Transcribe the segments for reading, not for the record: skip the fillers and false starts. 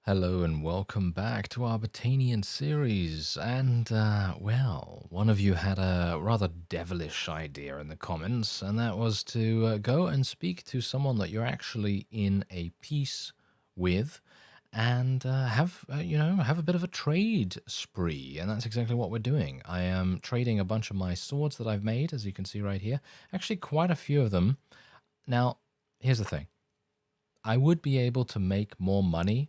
Hello and welcome back to our Battanian series. And, well, one of you had a rather devilish idea in the comments, and that was to go and speak to someone that you're actually in a peace with and have a bit of a trade spree. And that's exactly what we're doing. I am trading a bunch of my swords that I've made, as you can see right here. Actually, quite a few of them. Now, here's the thing. I would be able to make more money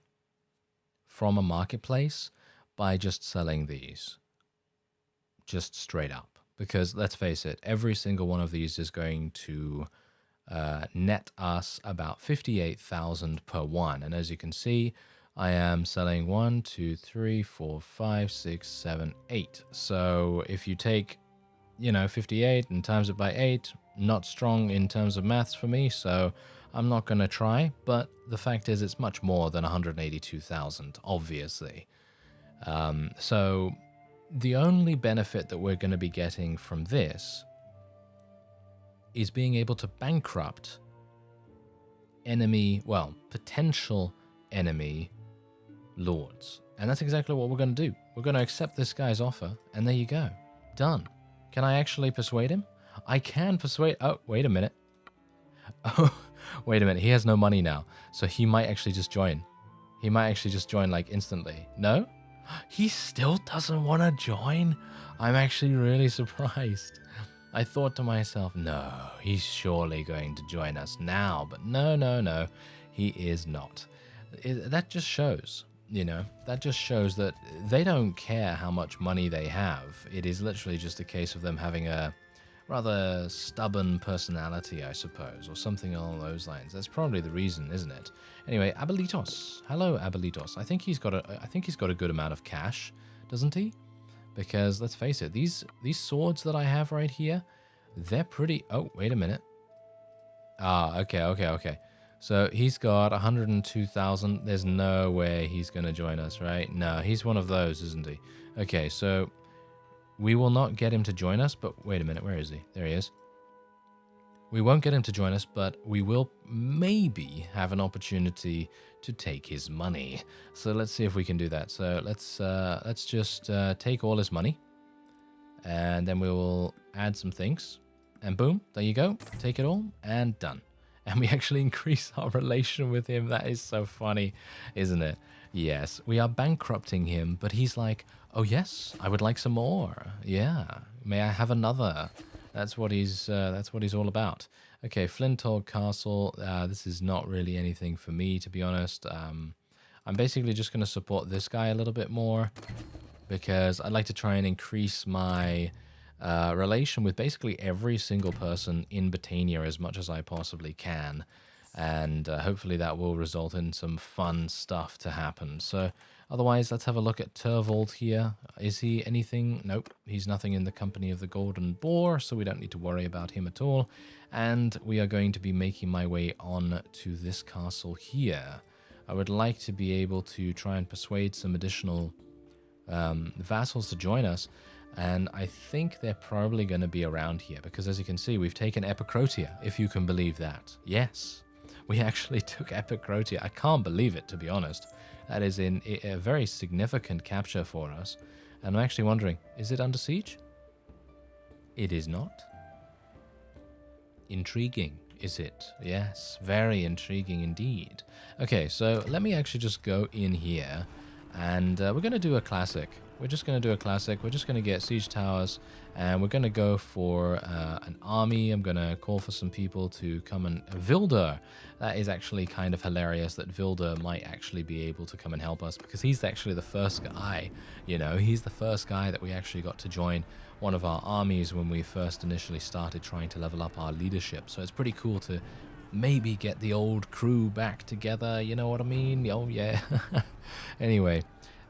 from a marketplace by just selling these, just straight up, because let's face it, every single one of these is going to net us about 58,000 per one. And as you can see, I am selling 1, 2, 3, 4, 5, 6, 7, 8. So if you take 58 and times it by 8, not strong in terms of maths for me, so I'm not going to try, but the fact is it's much more than 182,000, obviously. So the only benefit that we're going to be getting from this is being able to bankrupt potential enemy lords. And that's exactly what we're going to do. We're going to accept this guy's offer, and there you go. Done. Can I actually persuade him? I can persuade... Oh, wait a minute. Oh, wait a minute. He has no money now, so he might actually just join. He might actually just join, like, instantly. No? He still doesn't want to join? I'm actually really surprised. I thought to myself, no, he's surely going to join us now. But no. He is not. That just shows... that just shows that they don't care how much money they have. It is literally just a case of them having a rather stubborn personality, I suppose, or something along those lines. That's probably the reason, isn't it? Anyway, Abelitos. Hello, Abelitos. I think he's got a good amount of cash, doesn't he? Because let's face it, these swords that I have right here, they're pretty... Oh, wait a minute. Ah, okay. So he's got 102,000. There's no way he's going to join us, right? No, he's one of those, isn't he? Okay, so we will not get him to join us, but wait a minute. Where is he? There he is. We won't get him to join us, but we will maybe have an opportunity to take his money. So let's see if we can do that. So let's just take all his money, and then we will add some things. And boom, there you go. Take it all, and done. And we actually increase our relation with him. That is so funny, isn't it? Yes, we are bankrupting him, but he's like, oh yes, I would like some more. Yeah, may I have another? That's what he's all about. Okay, Flinthorn Castle. This is not really anything for me, to be honest. I'm basically just going to support this guy a little bit more because I'd like to try and increase my relation with basically every single person in Battania as much as I possibly can, and hopefully that will result in some fun stuff to happen. So otherwise, let's have a look at Tervold here. Is he anything? Nope, he's nothing in the company of the Golden Boar, so we don't need to worry about him at all. And we are going to be making my way on to this castle here. I would like to be able to try and persuade some additional vassals to join us. And I think they're probably going to be around here because, as you can see, we've taken Epicrotia, if you can believe that. Yes, we actually took Epicrotia. I can't believe it, to be honest. That is a very significant capture for us. And I'm actually wondering, is it under siege? It is not. Intriguing, is it? Yes, very intriguing indeed. Okay, so let me actually just go in here. And we're going to do a classic. We're just going to do a classic. We're just going to get siege towers. And we're going to go for an army. I'm going to call for some people to come and... Vilder! That is actually kind of hilarious that Vilder might actually be able to come and help us. Because he's actually the first guy. He's the first guy that we actually got to join one of our armies when we first initially started trying to level up our leadership. So it's pretty cool to... maybe get the old crew back together, you know what I mean? Oh, yeah. Anyway,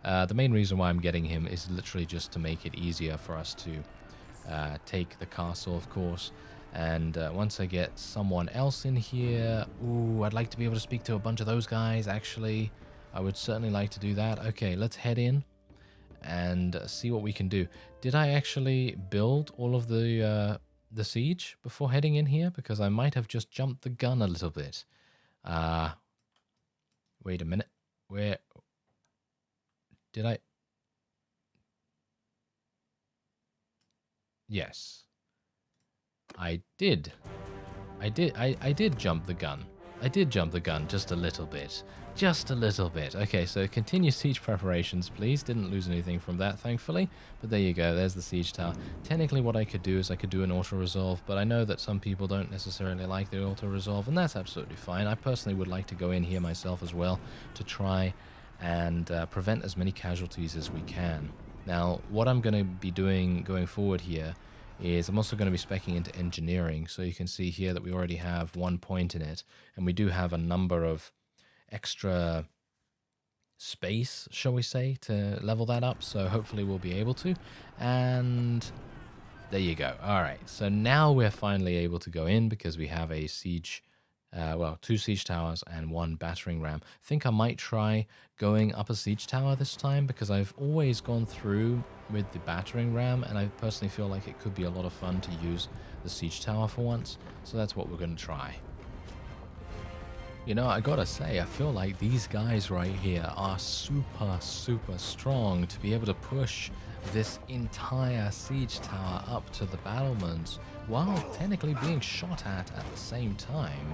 the main reason why I'm getting him is literally just to make it easier for us to take the castle, of course. And once I get someone else in here... Ooh, I'd like to be able to speak to a bunch of those guys, actually. I would certainly like to do that. Okay, let's head in and see what we can do. Did I actually build all of the siege before heading in here? Because I might have just jumped the gun a little bit. Wait a minute. Did I? Yes. I did. I did jump the gun. I did jump the gun just a little bit. Just a little bit. Okay, so continue siege preparations, please. Didn't lose anything from that, thankfully. But there you go. There's the siege tower. Technically, what I could do is I could do an auto-resolve, but I know that some people don't necessarily like the auto-resolve, and that's absolutely fine. I personally would like to go in here myself as well to try and prevent as many casualties as we can. Now, what I'm going to be doing going forward here is I'm also going to be speccing into engineering. So you can see here that we already have 1 point in it, and we do have a number of extra space, shall we say, to level that up. So hopefully we'll be able to. And there you go. All right. So now we're finally able to go in because we have a siege, well, 2 siege towers and 1 battering ram. I think I might try going up a siege tower this time because I've always gone through with the battering ram, and I personally feel like it could be a lot of fun to use the siege tower for once. So that's what we're going to try. You know, I gotta say, I feel like these guys right here are super, super strong to be able to push this entire siege tower up to the battlements while technically being shot at the same time.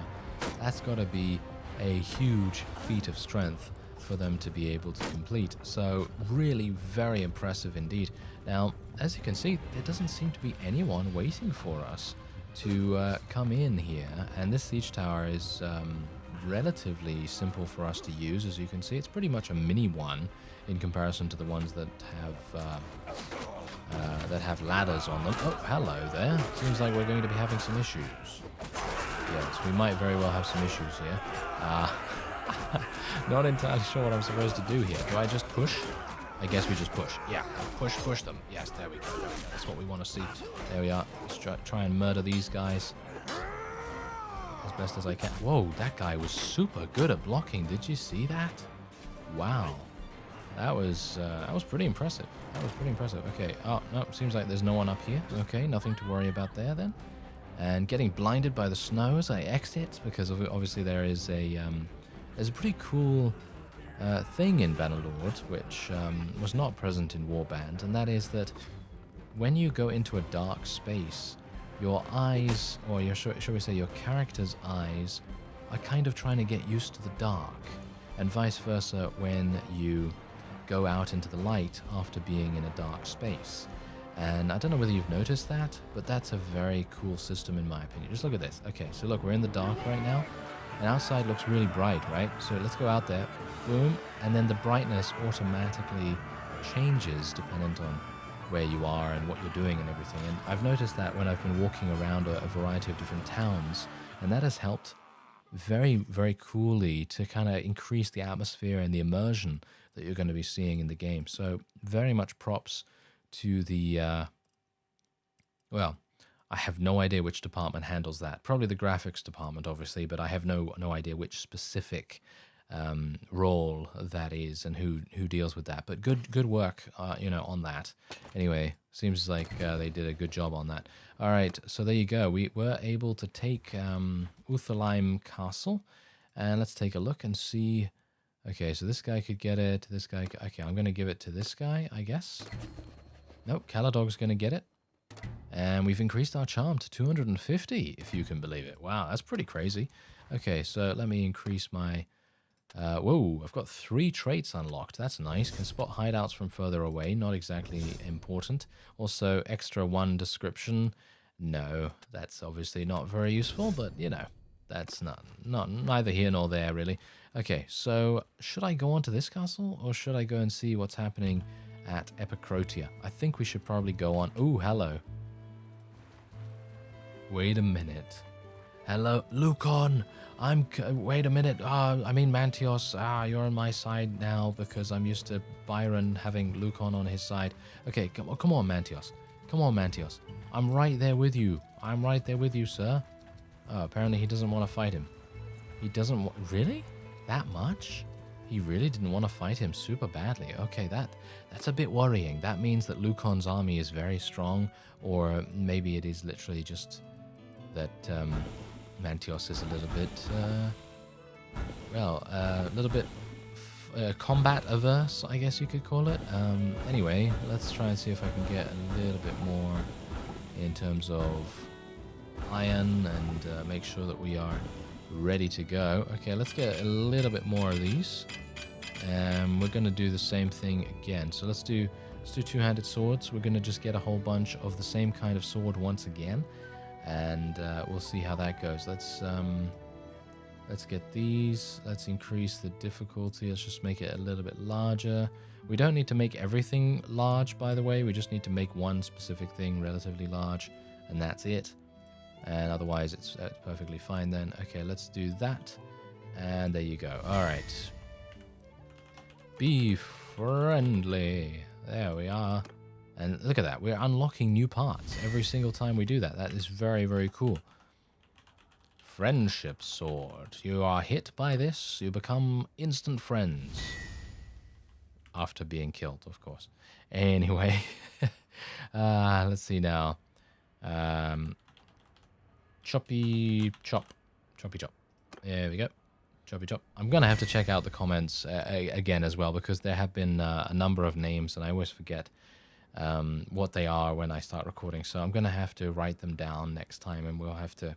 That's gotta be a huge feat of strength for them to be able to complete. So really very impressive indeed. Now, as you can see, there doesn't seem to be anyone waiting for us to come in here, and this siege tower is relatively simple for us to use. As you can see, it's pretty much a mini one in comparison to the ones that have ladders on them. Oh, hello there. Seems like we're going to be having some issues. Yes, we might very well have some issues here. Not entirely sure what I'm supposed to do here. Do I just push? I guess we just push. Yeah, push them. Yes, there we go. That's what we want to see. There we are. Let's try and murder these guys as best as I can. Whoa, that guy was super good at blocking. Did you see that? Wow. That was pretty impressive. That was pretty impressive. Okay. Oh, no, seems like there's no one up here. Okay, nothing to worry about there then. And getting blinded by the snow as I exit, because obviously there's a pretty cool thing in Bannerlord, which was not present in Warband, and that is that when you go into a dark space, your eyes, or shall we say your character's eyes, are kind of trying to get used to the dark, and vice versa when you go out into the light after being in a dark space. And I don't know whether you've noticed that, but that's a very cool system in my opinion. Just look at this. Okay, so look, we're in the dark right now, and outside looks really bright, right? So let's go out there, boom, and then the brightness automatically changes dependent on where you are and what you're doing and everything. And I've noticed that when I've been walking around a variety of different towns, and that has helped very, very coolly to kind of increase the atmosphere and the immersion that you're going to be seeing in the game. So very much props to the, well, I have no idea which department handles that. Probably the graphics department, obviously, but I have no idea which specific role that is and who deals with that. But good work, on that. Anyway, seems like they did a good job on that. All right, so there you go. We were able to take Utherlheim Castle, and let's take a look and see. Okay, so this guy could get it. This guy. Okay, I'm going to give it to this guy, I guess. Nope, Caladog's going to get it. And we've increased our charm to 250, if you can believe it. Wow, that's pretty crazy. Okay, so let me increase my... whoa, I've got 3 traits unlocked. That's nice. Can spot hideouts from further away. Not exactly important. Also, extra 1 description. No, that's obviously not very useful, but, that's neither here nor there, really. Okay, so should I go on to this castle, or should I go and see what's happening at Epicrotia? I think we should probably go on... Ooh, hello. Wait a minute. Hello, Lukon. Wait a minute. I mean, Mantios. You're on my side now because I'm used to Byron having Lukon on his side. Okay, come on, Mantios. Come on, Mantios. I'm right there with you. I'm right there with you, sir. Oh, apparently he doesn't want to fight him. He doesn't really? That much? He really didn't want to fight him super badly. Okay, that's a bit worrying. That means that Lukon's army is very strong, or maybe it is literally just that Mantios is a little bit, a little bit combat averse, I guess you could call it. Anyway, let's try and see if I can get a little bit more in terms of iron and make sure that we are ready to go. Okay, let's get a little bit more of these. And we're going to do the same thing again. So let's do two-handed swords. We're going to just get a whole bunch of the same kind of sword once again. And we'll see how that goes. Let's get these. Let's increase the difficulty. Let's just make it a little bit larger. We don't need to make everything large, by the way. We just need to make one specific thing relatively large, and that's it. And otherwise, it's perfectly fine then. Okay, let's do that. And there you go. All right. Be friendly. There we are. And look at that. We're unlocking new parts every single time we do that. That is very, very cool. Friendship sword. You are hit by this, you become instant friends. After being killed, of course. Anyway. Let's see now. Choppy chop. Choppy chop. There we go. Choppy chop. I'm going to have to check out the comments again as well, because there have been a number of names and I always forget what they are when I start recording. So I'm going to have to write them down next time, and we'll have to,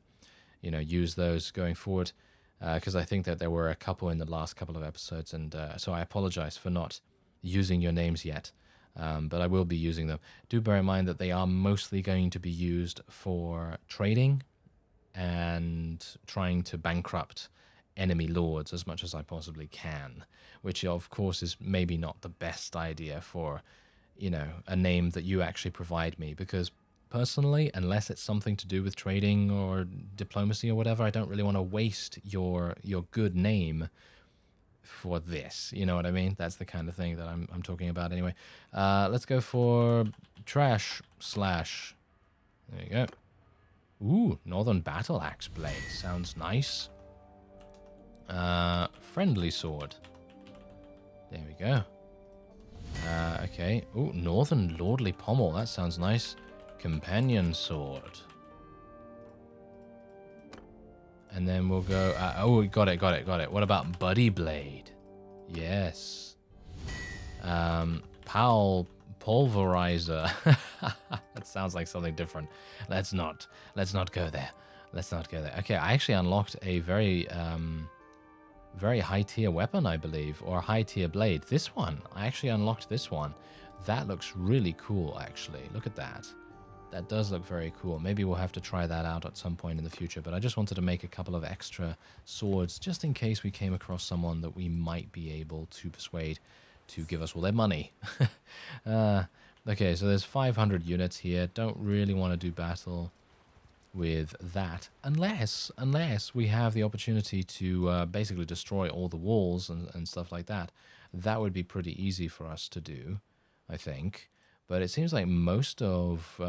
you know, use those going forward, because I think that there were a couple in the last couple of episodes, and so I apologize for not using your names yet, but I will be using them. Do bear in mind that they are mostly going to be used for trading and trying to bankrupt enemy lords as much as I possibly can, which of course is maybe not the best idea for, you know, a name that you actually provide me, because personally, unless it's something to do with trading or diplomacy or whatever, I don't really want to waste your good name for this. You know what I mean? That's the kind of thing that I'm talking about anyway. Let's go for trash slash. There you go. Ooh, Northern Battle Axe Blade. Sounds nice. Friendly sword. There we go. Okay. Ooh, Northern Lordly Pommel. That sounds nice. Companion sword. And then we'll go... oh, got it. What about Buddy Blade? Yes. Pal Pulverizer. That sounds like something different. Let's not go there. Let's not go there. Okay, I actually unlocked a very high tier weapon, I believe, or a high tier blade. This one, I actually unlocked this one. That looks really cool, actually. Look at that. That does look very cool. Maybe we'll have to try that out at some point in the future, but I just wanted to make a couple of extra swords just in case we came across someone that we might be able to persuade to give us all their money. Okay, so there's 500 units here. Don't really want to do battle with that unless we have the opportunity to basically destroy all the walls and stuff like that. That would be pretty easy for us to do, I think. But it seems like most of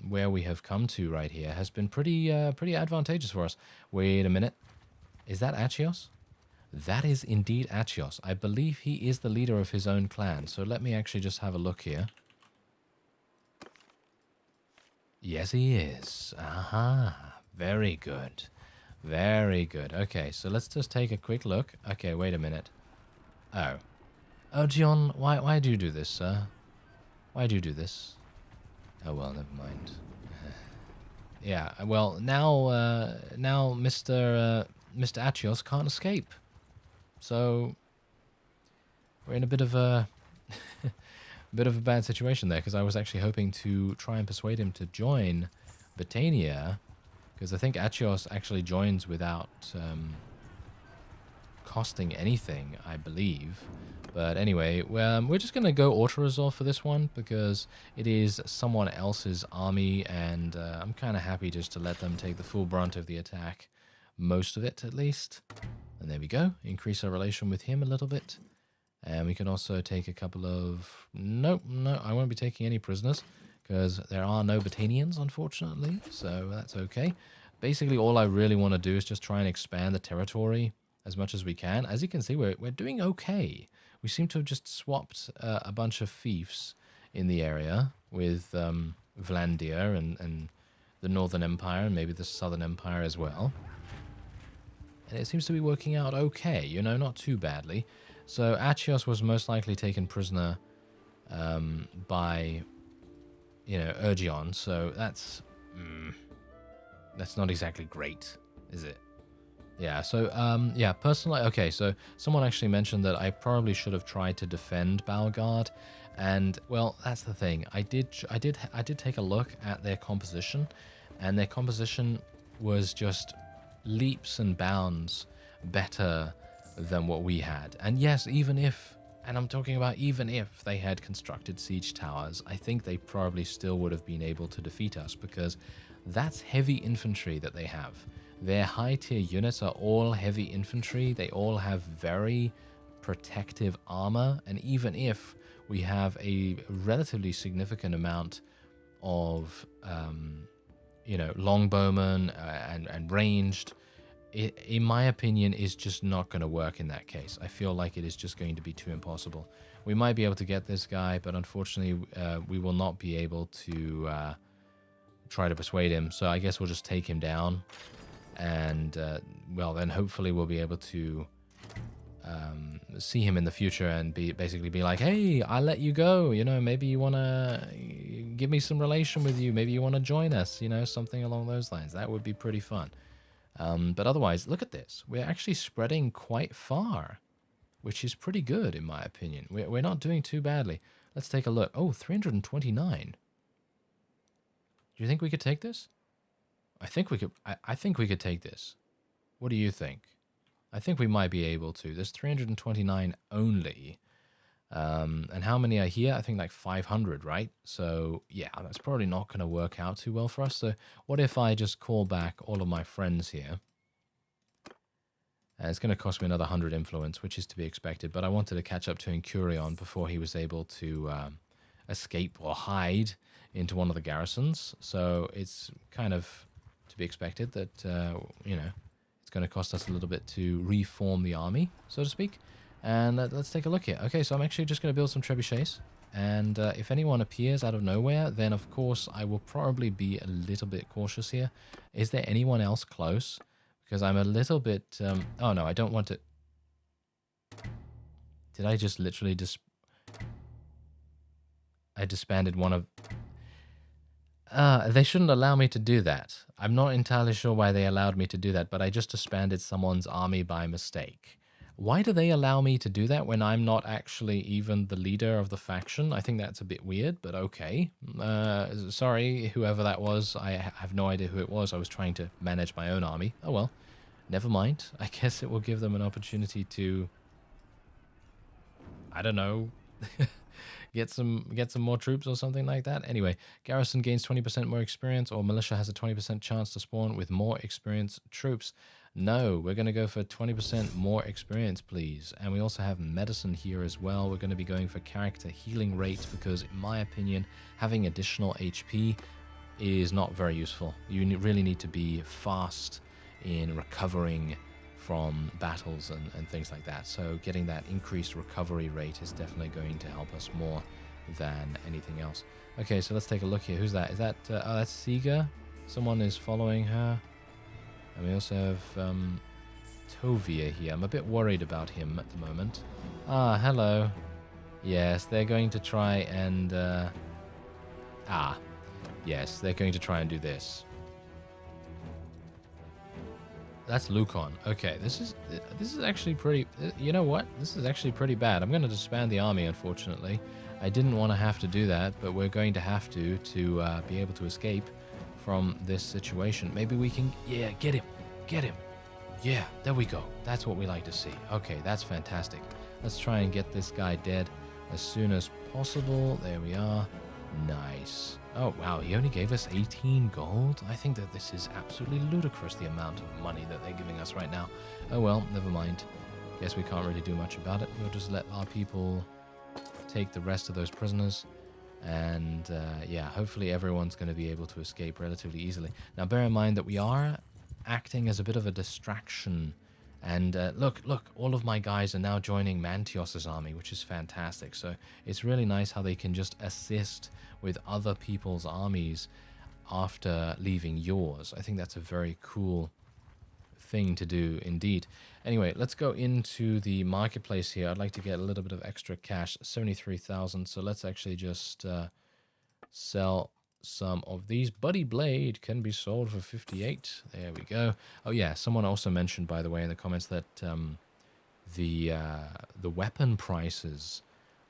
where we have come to right here has been pretty advantageous for us. Wait a minute. Is that Achios? That is indeed Achios. I believe he is the leader of his own clan. So let me actually just have a look here. Yes, he is. Aha. Very good. Very good. Okay, so let's just take a quick look. Okay, wait a minute. Oh. Oh, John, why do you do this, sir? Why do you do this? Oh, well, never mind. Yeah, well, now Mr. Achios can't escape. So we're in a bit of a bad situation there, because I was actually hoping to try and persuade him to join Battania, because I think Achios actually joins without costing anything, I believe. But anyway, we're just going to go auto-resolve for this one, because it is someone else's army, and I'm kind of happy just to let them take the full brunt of the attack. Most of it, at least. And there we go. Increase our relation with him a little bit. And we can also take a couple of... No, I won't be taking any prisoners, because there are no Battanians, unfortunately, so that's okay. Basically, all I really want to do is just try and expand the territory as much as we can. As you can see, we're doing okay. We seem to have just swapped a bunch of fiefs in the area with Vlandir and the Northern Empire, and maybe the Southern Empire as well. And it seems to be working out okay, you know, not too badly. So Achios was most likely taken prisoner by, you know, Urgion. So that's not exactly great, is it? Yeah, so, yeah, personally, okay, so someone actually mentioned that I probably should have tried to defend Balgard, and, well, that's the thing. I did take a look at their composition, and their composition was just leaps and bounds better than what we had. And yes, even if, and I'm talking about even if they had constructed siege towers, I think they probably still would have been able to defeat us, because that's heavy infantry that they have. Their high tier units are all heavy infantry. They all have very protective armor. And even if we have a relatively significant amount of, you know, longbowmen and ranged, it, in my opinion, is just not going to work in that case. I feel like it is just going to be too impossible. We might be able to get this guy, but unfortunately, we will not be able to try to persuade him. So I guess we'll just take him down. And, well, then hopefully we'll be able to see him in the future and basically be like, hey, I'll let you go. You know, maybe you want to give me some relation with you. Maybe you want to join us, you know, something along those lines. That would be pretty fun. But otherwise, look at this. We're actually spreading quite far, which is pretty good, in my opinion. We're not doing too badly. Let's take a look. Oh, 329. Do you think we could take this? I think we could. I think we could take this. What do you think? I think we might be able to. There's 329 only. And how many are here? I think like 500, right? So yeah, that's probably not going to work out too well for us. So what if I just call back all of my friends here? It's going to cost me another 100 influence, which is to be expected. But I wanted to catch up to Incurion before he was able to escape or hide into one of the garrisons. So it's kind of to be expected that, you know, it's going to cost us a little bit to reform the army, so to speak. And let's take a look here. Okay, so I'm actually just going to build some trebuchets. And if anyone appears out of nowhere, then of course I will probably be a little bit cautious here. Is there anyone else close? Because I'm a little bit... oh no, I don't want to... Did I just literally I disbanded one of... they shouldn't allow me to do that. I'm not entirely sure why they allowed me to do that, but I just disbanded someone's army by mistake. Why do they allow me to do that when I'm not actually even the leader of the faction? I think that's a bit weird, but okay. Sorry, whoever that was. I have no idea who it was. I was trying to manage my own army. Oh well, never mind. I guess it will give them an opportunity to... I don't know... Get some more troops or something like that. Anyway, garrison gains 20% more experience, or militia has a 20% chance to spawn with more experienced troops. No, we're going to go for 20% more experience, please. And we also have medicine here as well. We're going to be going for character healing rate because, in my opinion, having additional HP is not very useful. You really need to be fast in recovering from battles and things like that. So getting that increased recovery rate is definitely going to help us more than anything else. Okay, so let's take a look here. Who's that? Is that... oh, that's Siga. Someone is following her. And we also have Tovia here. I'm a bit worried about him at the moment. Ah, hello. Yes, they're going to try and... yes, they're going to try and do this. That's Lucon. Okay, this is actually pretty... You know what? This is actually pretty bad. I'm going to disband the army, unfortunately. I didn't want to have to do that, but we're going to have to be able to escape from this situation. Maybe we can... Yeah, get him. Get him. Yeah, there we go. That's what we like to see. Okay, that's fantastic. Let's try and get this guy dead as soon as possible. There we are. Nice. Oh, wow, he only gave us 18 gold? I think that this is absolutely ludicrous, the amount of money that they're giving us right now. Oh well, never mind. Guess we can't really do much about it. We'll just let our people take the rest of those prisoners. And, yeah, hopefully everyone's going to be able to escape relatively easily. Now, bear in mind that we are acting as a bit of a distraction. And look, all of my guys are now joining Mantios's army, which is fantastic. So it's really nice how they can just assist with other people's armies after leaving yours. I think that's a very cool thing to do indeed. Anyway, let's go into the marketplace here. I'd like to get a little bit of extra cash, 73,000. So let's actually just sell some of these. Buddy Blade can be sold for 58. There we go. Oh yeah, someone also mentioned, by the way, in the comments that the weapon prices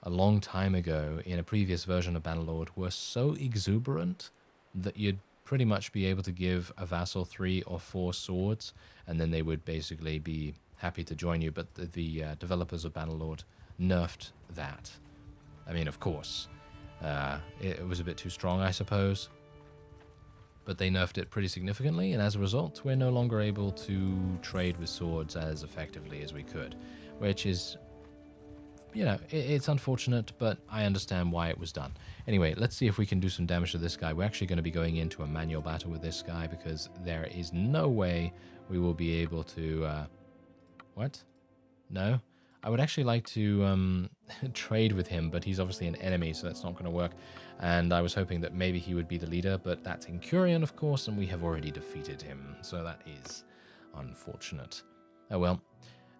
a long time ago in a previous version of Bannerlord were so exuberant that you'd pretty much be able to give a vassal 3 or 4 swords, and then they would basically be happy to join you. But the developers of Bannerlord nerfed that. I mean, of course, it was a bit too strong, I suppose, but they nerfed it pretty significantly, and as a result, we're no longer able to trade with swords as effectively as we could, which is, you know, it's unfortunate, but I understand why it was done. Anyway, let's see if we can do some damage to this guy. We're actually going to be going into a manual battle with this guy because there is no way we will be able to... what? No? I would actually like to trade with him, but he's obviously an enemy, so that's not going to work. And I was hoping that maybe he would be the leader, but that's Incurian, of course, and we have already defeated him. So that is unfortunate. Oh well.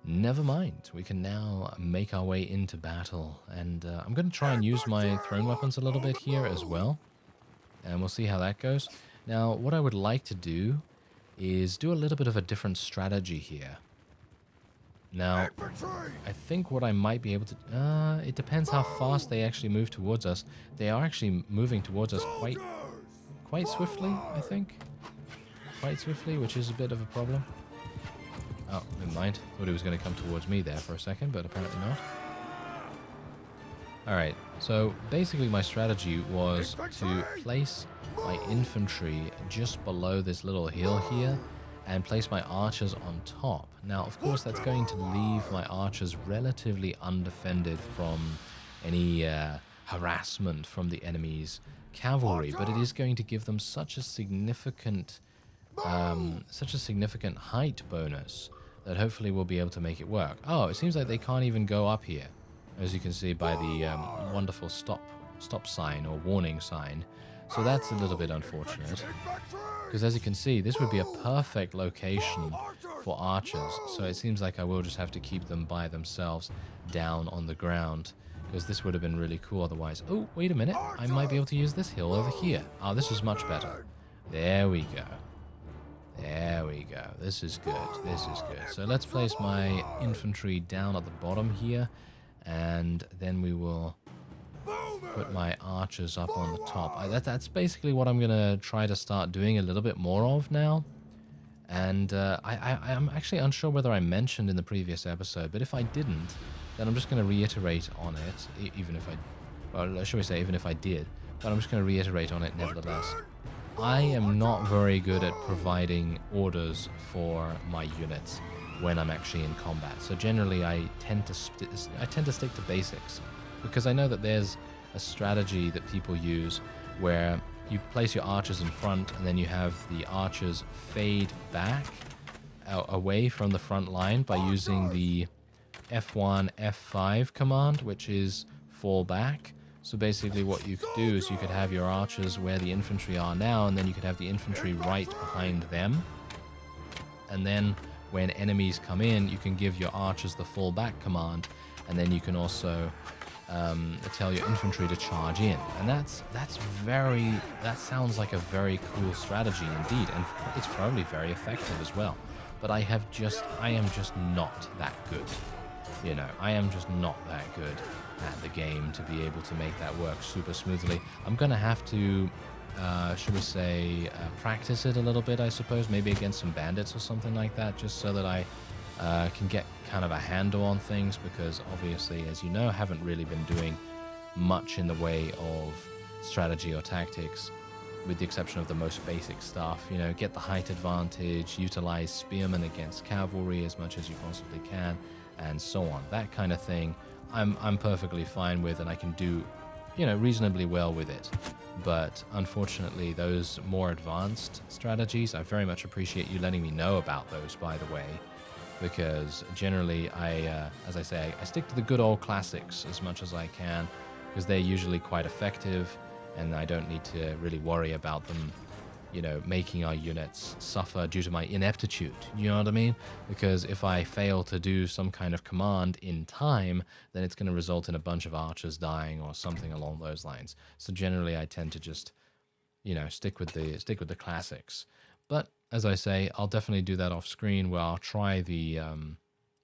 Never mind, we can now make our way into battle, and I'm going to try and use my thrown weapons a little bit here as well, and we'll see how that goes. Now, what I would like to do is do a little bit of a different strategy here. Now, I think what I might be able to... it depends how fast they actually move towards us. They are actually moving towards us quite swiftly, I think. Quite swiftly, which is a bit of a problem. Oh, never mind. Thought he was going to come towards me there for a second, but apparently not. Alright, so basically my strategy was to place my infantry just below this little hill here and place my archers on top. Now, of course, that's going to leave my archers relatively undefended from any harassment from the enemy's cavalry, but it is going to give them such a significant height bonus that hopefully we'll be able to make it work. Oh, it seems like they can't even go up here, as you can see by the wonderful stop sign or warning sign. So that's a little bit unfortunate, because as you can see, this would be a perfect location for archers. So it seems like I will just have to keep them by themselves down on the ground, because this would have been really cool otherwise. Oh, wait a minute. I might be able to use this hill over here. Oh, this is much better. There we go. There we go. This is good. This is good. So let's place my infantry down at the bottom here, and then we will put my archers up on the top. That's basically what I'm going to try to start doing a little bit more of now. And I'm actually unsure whether I mentioned in the previous episode, but if I didn't, then I'm just going to reiterate on it, even if I... Well, should we say, even if I did, but I'm just going to reiterate on it nevertheless. I am not very good at providing orders for my units when I'm actually in combat. So generally, I tend to stick to basics, because I know that there's a strategy that people use where you place your archers in front, and then you have the archers fade back away from the front line by using the F1, F5 command, which is fall back. So basically what you could do is you could have your archers where the infantry are now, and then you could have the infantry right behind them. And then when enemies come in, you can give your archers the fall back command, and then you can also tell your infantry to charge in. And that sounds like a very cool strategy indeed, and it's probably very effective as well. But I am just not that good. You know, I am just not that good at the game to be able to make that work super smoothly. I'm gonna have to, should we say, practice it a little bit, I suppose, maybe against some bandits or something like that, just so that I can get kind of a handle on things, because obviously, as you know, I haven't really been doing much in the way of strategy or tactics, with the exception of the most basic stuff. You know, get the height advantage, utilize spearmen against cavalry as much as you possibly can, and so on. That kind of thing I'm perfectly fine with, and I can do, you know, reasonably well with it. But unfortunately, those more advanced strategies, I very much appreciate you letting me know about those, by the way, because generally as I say, I stick to the good old classics as much as I can, because they're usually quite effective, and I don't need to really worry about them you know, making our units suffer due to my ineptitude. You know what I mean? Because if I fail to do some kind of command in time, then it's going to result in a bunch of archers dying or something along those lines. So generally, I tend to just, you know, stick with the classics. But as I say, I'll definitely do that off screen, where I'll try the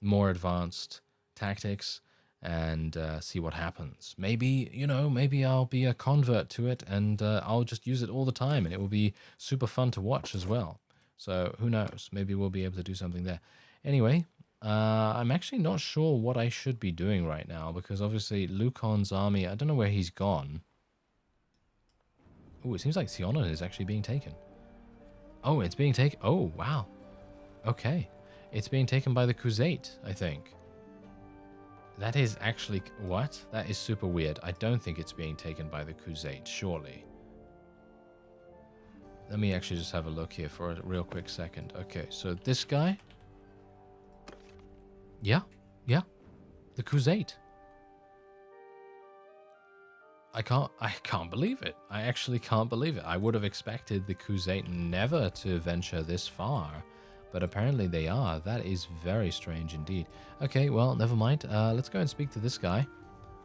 more advanced tactics and see what happens. Maybe, you know, maybe I'll be a convert to it, and I'll just use it all the time, and it will be super fun to watch as well. So who knows? Maybe we'll be able to do something there. Anyway, I'm actually not sure what I should be doing right now, because obviously Lucon's army, I don't know where he's gone. Oh, it seems like Sionon is actually being taken. Oh, it's being taken. Oh, wow. Okay. It's being taken by the Crusade, I think. That is actually... What? That is super weird. I don't think it's being taken by the Crusade, surely. Let me actually just have a look here for a real quick second. Okay, so this guy... Yeah. The Crusade. I can't believe it. I actually can't believe it. I would have expected the Crusade never to venture this far. But apparently they are. That is very strange indeed. Okay, well, never mind. Let's go and speak to this guy.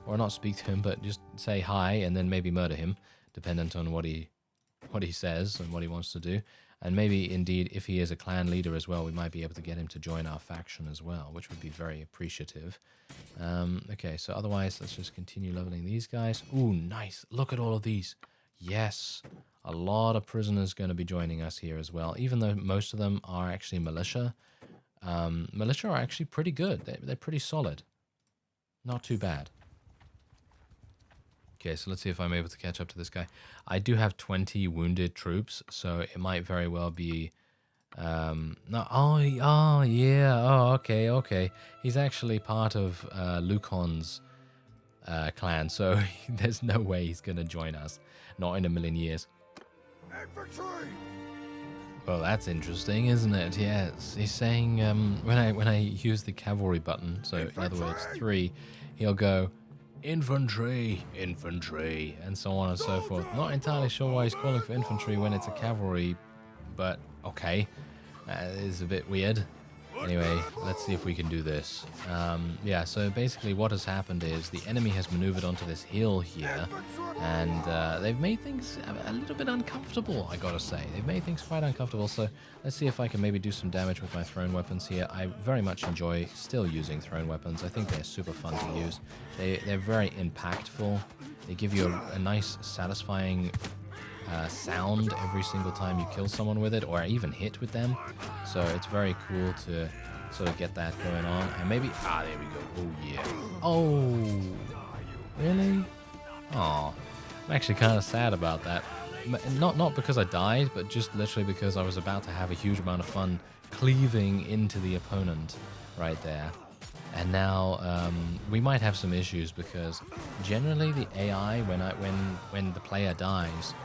Or not speak to him, but just say hi and then maybe murder him, dependent on what he says and what he wants to do. And maybe, indeed, if he is a clan leader as well, we might be able to get him to join our faction as well, which would be very appreciative. Okay, so otherwise, let's just continue leveling these guys. Ooh, nice. Look at all of these. Yes. A lot of prisoners going to be joining us here as well, even though most of them are actually militia. Militia are actually pretty good. They're pretty solid. Not too bad. Okay, so let's see if I'm able to catch up to this guy. I do have 20 wounded troops, so it might very well be... no, oh, yeah. Oh, okay. He's actually part of Lucon's clan, so there's no way he's going to join us. Not in a million years. Infantry! Well, that's interesting, isn't it? Yes. He's saying when I use the cavalry button, so infantry! In other words 3, he'll go infantry, and so on and so forth. Not entirely sure why he's calling for infantry when it's a cavalry, but okay. That is a bit weird. Anyway, let's see if we can do this. Yeah, so basically what has happened is the enemy has maneuvered onto this hill here, and they've made things a little bit uncomfortable, I gotta say. They've made things quite uncomfortable, so let's see if I can maybe do some damage with my thrown weapons here. I very much enjoy still using thrown weapons. I think they're super fun to use. They're very impactful. They give you a nice, satisfying sound every single time you kill someone with it, or even hit with them. So it's very cool to sort of get that going on. And maybe... Ah, there we go. Oh, yeah. Oh, really? Oh, I'm actually kind of sad about that. Not because I died, but just literally because I was about to have a huge amount of fun cleaving into the opponent right there. And now we might have some issues, because generally the AI, when the player dies,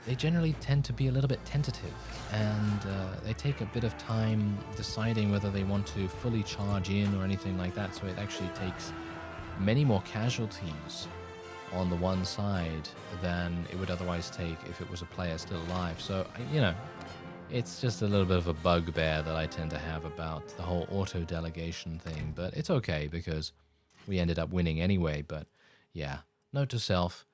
they generally tend to be a little bit tentative, and they take a bit of time deciding whether they want to fully charge in or anything like that, so it actually takes many more casualties on the one side than it would otherwise take if it was a player still alive. So, you know, it's just a little bit of a bugbear that I tend to have about the whole auto-delegation thing, but it's okay because we ended up winning anyway. But yeah, note to self,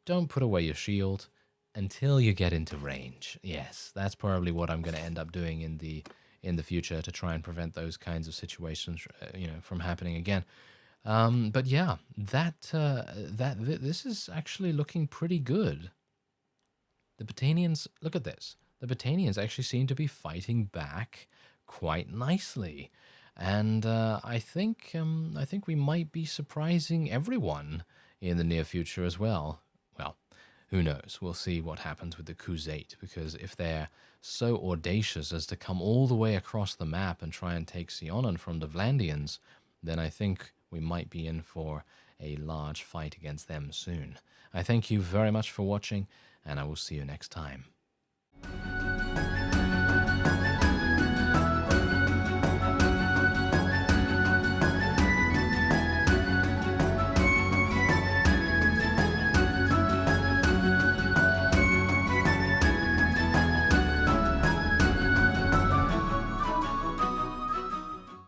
don't put away your shield until you get into range. Yes, that's probably what I'm going to end up doing in the future to try and prevent those kinds of situations, from happening again. But yeah, this is actually looking pretty good. The Battanians, look at this. The Battanians actually seem to be fighting back quite nicely, and I think we might be surprising everyone in the near future as well. Well, who knows? We'll see what happens with the Crusade, because if they're so audacious as to come all the way across the map and try and take Sionon from the Vlandians, then I think we might be in for a large fight against them soon. I thank you very much for watching, and I will see you next time.